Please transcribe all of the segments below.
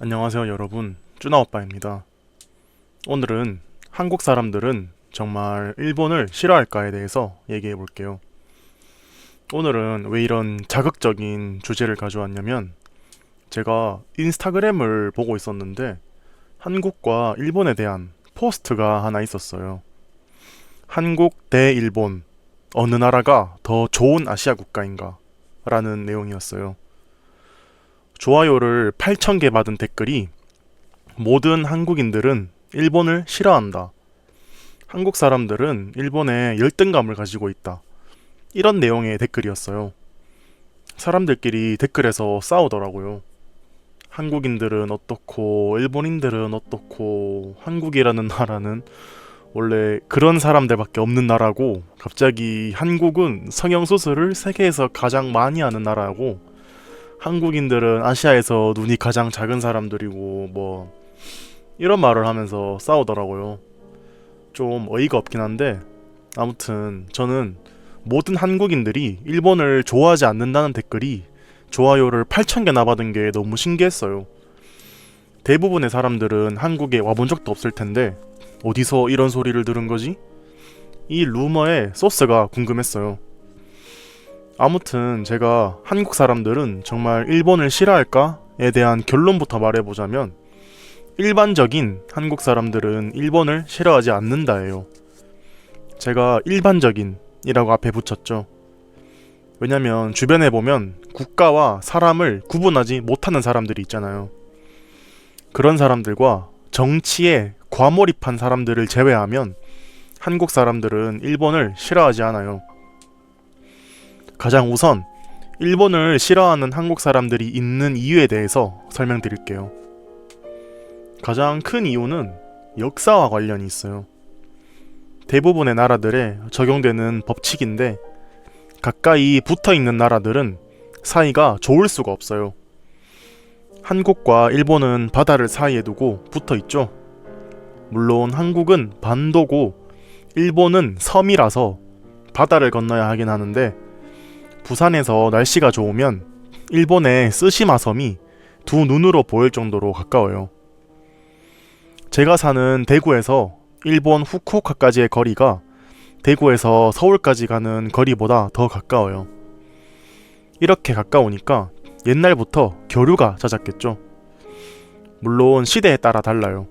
안녕하세요 여러분, 쭈나오빠입니다. 오늘은 한국 사람들은 정말 일본을 싫어할까에 대해서 얘기해 볼게요. 오늘은 왜 이런 자극적인 주제를 가져왔냐면, 제가 인스타그램을 보고 있었는데 한국과 일본에 대한 포스트가 하나 있었어요. 한국 대 일본, 어느 나라가 더 좋은 아시아 국가인가? 라는 내용이었어요. 좋아요를 8,000개 받은 댓글이 모든 한국인들은 일본을 싫어한다. 한국 사람들은 일본에 열등감을 가지고 있다. 이런 내용의 댓글이었어요. 사람들끼리 댓글에서 싸우더라고요. 한국인들은 어떻고, 일본인들은 어떻고, 한국이라는 나라는 원래 그런 사람들밖에 없는 나라고, 갑자기 한국은 성형수술을 세계에서 가장 많이 하는 나라고, 한국인들은 아시아에서 눈이 가장 작은 사람들이고, 이런 말을 하면서 싸우더라고요. 좀 어이가 없긴 한데, 아무튼 저는 모든 한국인들이 일본을 좋아하지 않는다는 댓글이 좋아요를 8,000개나 받은 게 너무 신기했어요. 대부분의 사람들은 한국에 와본 적도 없을 텐데 어디서 이런 소리를 들은 거지? 이 루머의 소스가 궁금했어요. 아무튼 제가 한국 사람들은 정말 일본을 싫어할까에 대한 결론부터 말해보자면, 일반적인 한국 사람들은 일본을 싫어하지 않는다예요. 제가 일반적인이라고 앞에 붙였죠. 왜냐면 주변에 보면 국가와 사람을 구분하지 못하는 사람들이 있잖아요. 그런 사람들과 정치에 과몰입한 사람들을 제외하면 한국 사람들은 일본을 싫어하지 않아요. 가장 우선 일본을 싫어하는 한국 사람들이 있는 이유에 대해서 설명드릴게요. 가장 큰 이유는 역사와 관련이 있어요. 대부분의 나라들에 적용되는 법칙인데, 가까이 붙어 있는 나라들은 사이가 좋을 수가 없어요. 한국과 일본은 바다를 사이에 두고 붙어 있죠. 물론 한국은 반도고 일본은 섬이라서 바다를 건너야 하긴 하는데, 부산에서 날씨가 좋으면 일본의 쓰시마 섬이 두 눈으로 보일 정도로 가까워요. 제가 사는 대구에서 일본 후쿠오카까지의 거리가 대구에서 서울까지 가는 거리보다 더 가까워요. 이렇게 가까우니까 옛날부터 교류가 잦았겠죠. 물론 시대에 따라 달라요.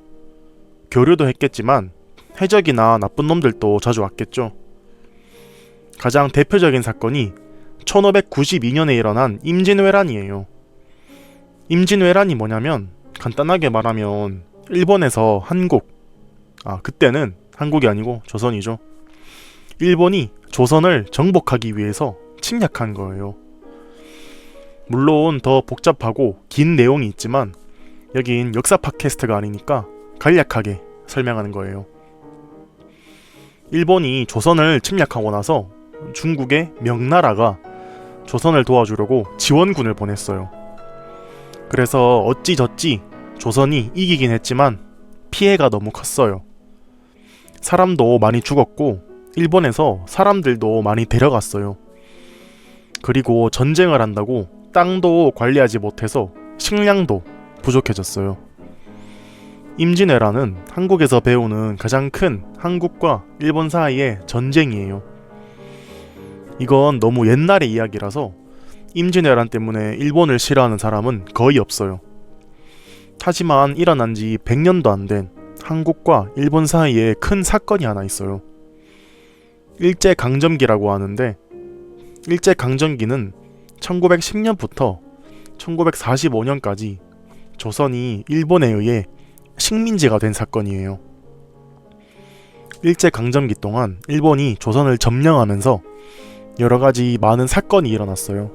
교류도 했겠지만 해적이나 나쁜 놈들도 자주 왔겠죠. 가장 대표적인 사건이 1592년에 일어난 임진왜란이에요. 임진왜란이 뭐냐면, 간단하게 말하면 일본에서 그때는 한국이 아니고 조선이죠. 일본이 조선을 정복하기 위해서 침략한 거예요. 물론 더 복잡하고 긴 내용이 있지만 여긴 역사 팟캐스트가 아니니까 간략하게 설명하는 거예요. 일본이 조선을 침략하고 나서 중국의 명나라가 조선을 도와주려고 지원군을 보냈어요. 그래서 어찌저찌 조선이 이기긴 했지만 피해가 너무 컸어요. 사람도 많이 죽었고 일본에서 사람들도 많이 데려갔어요. 그리고 전쟁을 한다고 땅도 관리하지 못해서 식량도 부족해졌어요. 임진왜란은 한국에서 배우는 가장 큰 한국과 일본 사이의 전쟁이에요. 이건 너무 옛날의 이야기라서 임진왜란 때문에 일본을 싫어하는 사람은 거의 없어요. 하지만 일어난 지 100년도 안 된 한국과 일본 사이에 큰 사건이 하나 있어요. 일제강점기라고 하는데, 일제강점기는 1910년부터 1945년까지 조선이 일본에 의해 식민지가 된 사건이에요. 일제강점기 동안 일본이 조선을 점령하면서 여러가지 많은 사건이 일어났어요.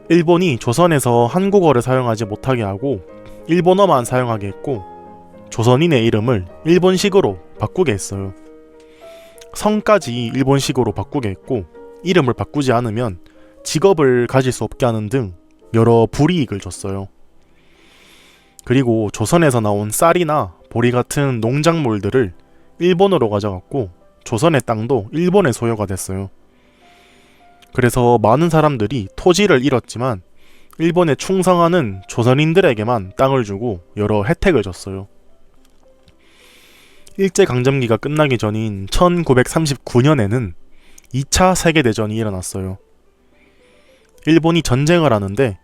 일본이 조선에서 한국어를 사용하지 못하게 하고 일본어만 사용하게 했고, 조선인의 이름을 일본식으로 바꾸게 했어요. 성까지 일본식으로 바꾸게 했고, 이름을 바꾸지 않으면 직업을 가질 수 없게 하는 등 여러 불이익을 줬어요. 그리고 조선에서 나온 쌀이나 보리 같은 농작물들을 일본으로 가져갔고, 조선의 땅도 일본의 소유가 됐어요. 그래서 많은 사람들이 토지를 잃었지만 일본에 충성하는 조선인들에게만 땅을 주고 여러 혜택을 줬어요. 일제강점기가 끝나기 전인 1939년에는 2차 세계대전이 일어났어요. 일본이 전쟁을 하는데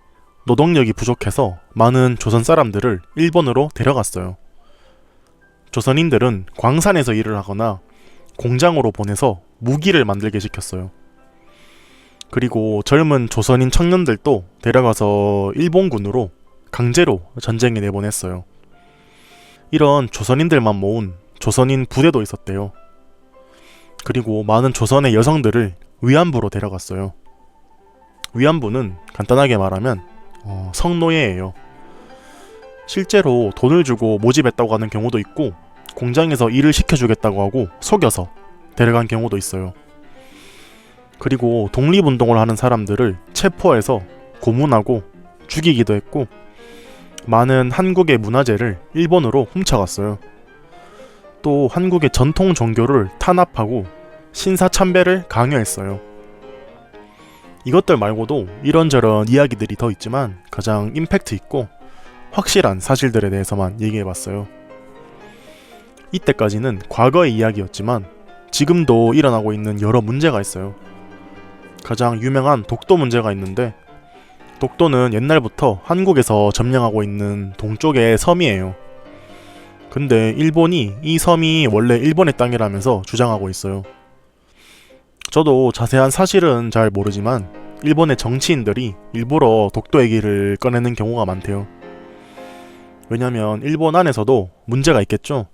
노동력이 부족해서 많은 조선 사람들을 일본으로 데려갔어요. 조선인들은 광산에서 일을 하거나 공장으로 보내서 무기를 만들게 시켰어요. 그리고 젊은 조선인 청년들도 데려가서 일본군으로 강제로 전쟁에 내보냈어요. 이런 조선인들만 모은 조선인 부대도 있었대요. 그리고 많은 조선의 여성들을 위안부로 데려갔어요. 위안부는 간단하게 말하면 성노예예요. 실제로 돈을 주고 모집했다고 하는 경우도 있고 공장에서 일을 시켜주겠다고 하고 속여서 데려간 경우도 있어요. 그리고 독립운동을 하는 사람들을 체포해서 고문하고 죽이기도 했고 많은 한국의 문화재를 일본으로 훔쳐갔어요. 또 한국의 전통 종교를 탄압하고 신사참배를 강요했어요. 이것들 말고도 이런저런 이야기들이 더 있지만 가장 임팩트 있고 확실한 사실들에 대해서만 얘기해봤어요. 이때까지는 과거의 이야기였지만 지금도 일어나고 있는 여러 문제가 있어요. 가장 유명한 독도 문제가 있는데 독도는 옛날부터 한국에서 점령하고 있는 동쪽의 섬이에요. 근데 일본이 이 섬이 원래 일본의 땅이라면서 주장하고 있어요. 저도 자세한 사실은 잘 모르지만 일본의 정치인들이 일부러 독도 얘기를 꺼내는 경우가 많대요. 왜냐면 일본 안에서도 문제가 있겠죠.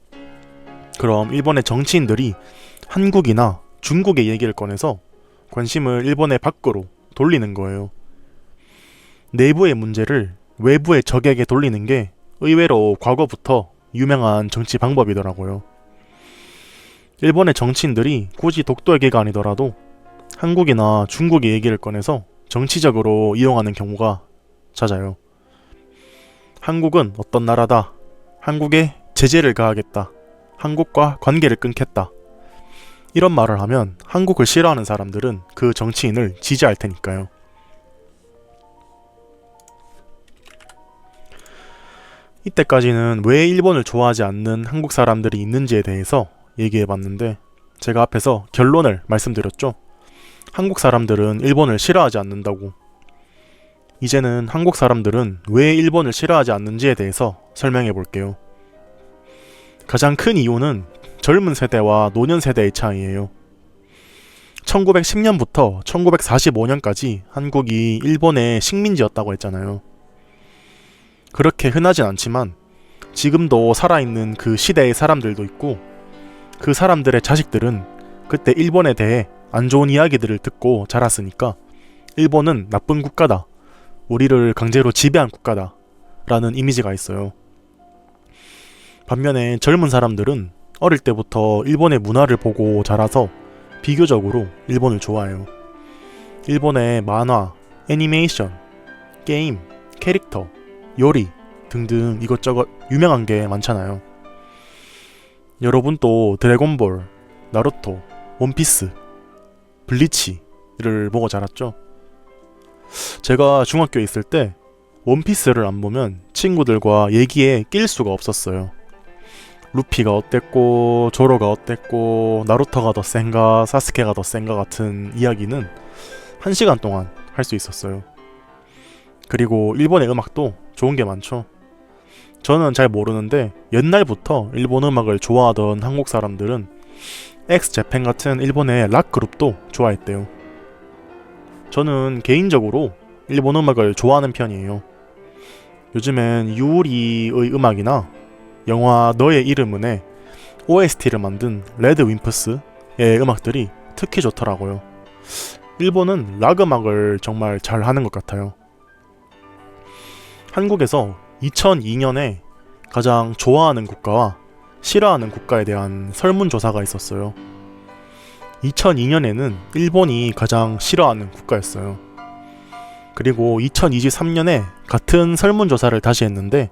그럼 일본의 정치인들이 한국이나 중국의 얘기를 꺼내서 관심을 일본의 밖으로 돌리는 거예요. 내부의 문제를 외부의 적에게 돌리는 게 의외로 과거부터 유명한 정치 방법이더라고요. 일본의 정치인들이 굳이 독도 얘기가 아니더라도 한국이나 중국의 얘기를 꺼내서 정치적으로 이용하는 경우가 잦아요. 한국은 어떤 나라다. 한국에 제재를 가하겠다. 한국과 관계를 끊겠다. 이런 말을 하면 한국을 싫어하는 사람들은 그 정치인을 지지할 테니까요. 이때까지는 왜 일본을 좋아하지 않는 한국 사람들이 있는지에 대해서 얘기해봤는데 제가 앞에서 결론을 말씀드렸죠. 한국 사람들은 일본을 싫어하지 않는다고. 이제는 한국 사람들은 왜 일본을 싫어하지 않는지에 대해서 설명해 볼게요. 가장 큰 이유는 젊은 세대와 노년 세대의 차이예요. 1910년부터 1945년까지 한국이 일본의 식민지였다고 했잖아요. 그렇게 흔하진 않지만 지금도 살아있는 그 시대의 사람들도 있고 그 사람들의 자식들은 그때 일본에 대해 안 좋은 이야기들을 듣고 자랐으니까 일본은 나쁜 국가다. 우리를 강제로 지배한 국가다. 라는 이미지가 있어요. 반면에 젊은 사람들은 어릴 때부터 일본의 문화를 보고 자라서 비교적으로 일본을 좋아해요. 일본의 만화, 애니메이션, 게임, 캐릭터, 요리 등등 이것저것 유명한 게 많잖아요. 여러분도 드래곤볼, 나루토, 원피스, 블리치를 보고 자랐죠? 제가 중학교에 있을 때 원피스를 안 보면 친구들과 얘기에 낄 수가 없었어요. 루피가 어땠고 조로가 어땠고 나루토가 더 센가 사스케가 더 센가 같은 이야기는 1시간 동안 할 수 있었어요. 그리고 일본의 음악도 좋은 게 많죠. 저는 잘 모르는데 옛날부터 일본 음악을 좋아하던 한국 사람들은 엑스제팬 같은 일본의 락 그룹도 좋아했대요. 저는 개인적으로 일본 음악을 좋아하는 편이에요. 요즘엔 유리의 음악이나 영화 너의 이름은의 OST를 만든 레드 윈프스의 음악들이 특히 좋더라고요. 일본은 락 음악을 정말 잘 하는 것 같아요. 한국에서 2002년에 가장 좋아하는 국가와 싫어하는 국가에 대한 설문조사가 있었어요. 2002년에는 일본이 가장 싫어하는 국가였어요. 그리고 2023년에 같은 설문조사를 다시 했는데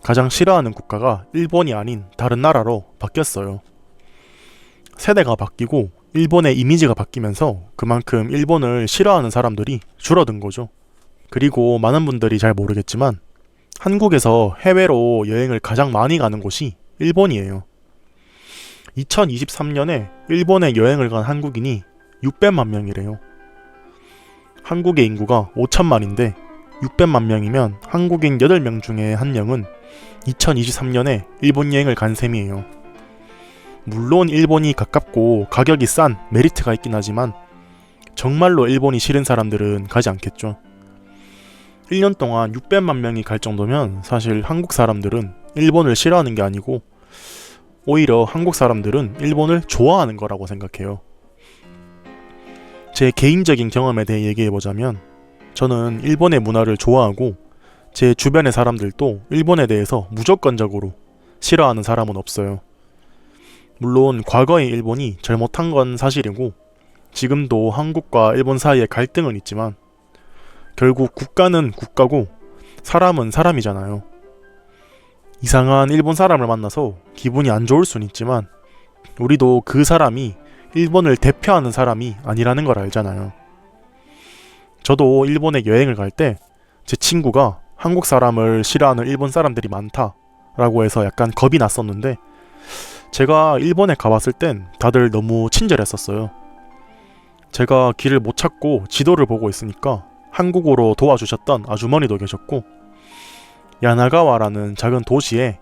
가장 싫어하는 국가가 일본이 아닌 다른 나라로 바뀌었어요. 세대가 바뀌고 일본의 이미지가 바뀌면서 그만큼 일본을 싫어하는 사람들이 줄어든 거죠. 그리고 많은 분들이 잘 모르겠지만 한국에서 해외로 여행을 가장 많이 가는 곳이 일본이에요. 2023년에 일본에 여행을 간 한국인이 600만 명이래요. 한국의 인구가 5천만인데 600만 명이면 한국인 8명 중에 1명은 2023년에 일본 여행을 간 셈이에요. 물론 일본이 가깝고 가격이 싼 메리트가 있긴 하지만 정말로 일본이 싫은 사람들은 가지 않겠죠. 1년 동안 600만 명이 갈 정도면 사실 한국 사람들은 일본을 싫어하는 게 아니고 오히려 한국 사람들은 일본을 좋아하는 거라고 생각해요. 제 개인적인 경험에 대해 얘기해보자면 저는 일본의 문화를 좋아하고 제 주변의 사람들도 일본에 대해서 무조건적으로 싫어하는 사람은 없어요. 물론 과거의 일본이 잘못한 건 사실이고 지금도 한국과 일본 사이에 갈등은 있지만 결국 국가는 국가고 사람은 사람이잖아요. 이상한 일본 사람을 만나서 기분이 안 좋을 순 있지만 우리도 그 사람이 일본을 대표하는 사람이 아니라는 걸 알잖아요. 저도 일본에 여행을 갈 때 제 친구가 한국 사람을 싫어하는 일본 사람들이 많다라고 해서 약간 겁이 났었는데 제가 일본에 가봤을 땐 다들 너무 친절했었어요. 제가 길을 못 찾고 지도를 보고 있으니까 한국어로 도와주셨던 아주머니도 계셨고 야나가와라는 작은 도시에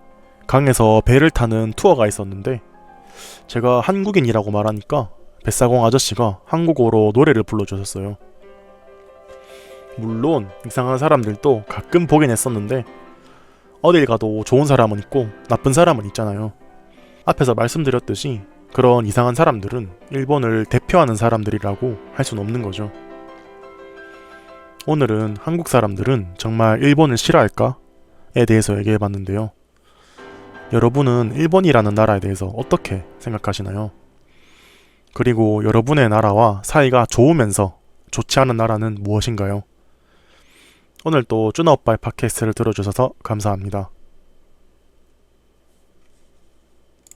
강에서 배를 타는 투어가 있었는데 제가 한국인이라고 말하니까 뱃사공 아저씨가 한국어로 노래를 불러주셨어요. 물론 이상한 사람들도 가끔 보긴 했었는데 어딜 가도 좋은 사람은 있고 나쁜 사람은 있잖아요. 앞에서 말씀드렸듯이 그런 이상한 사람들은 일본을 대표하는 사람들이라고 할 수는 없는 거죠. 오늘은 한국 사람들은 정말 일본을 싫어할까?에 대해서 얘기해봤는데요. 여러분은 일본이라는 나라에 대해서 어떻게 생각하시나요? 그리고 여러분의 나라와 사이가 좋으면서 좋지 않은 나라는 무엇인가요? 오늘 또 쭈나 오빠의 팟캐스트를 들어주셔서 감사합니다.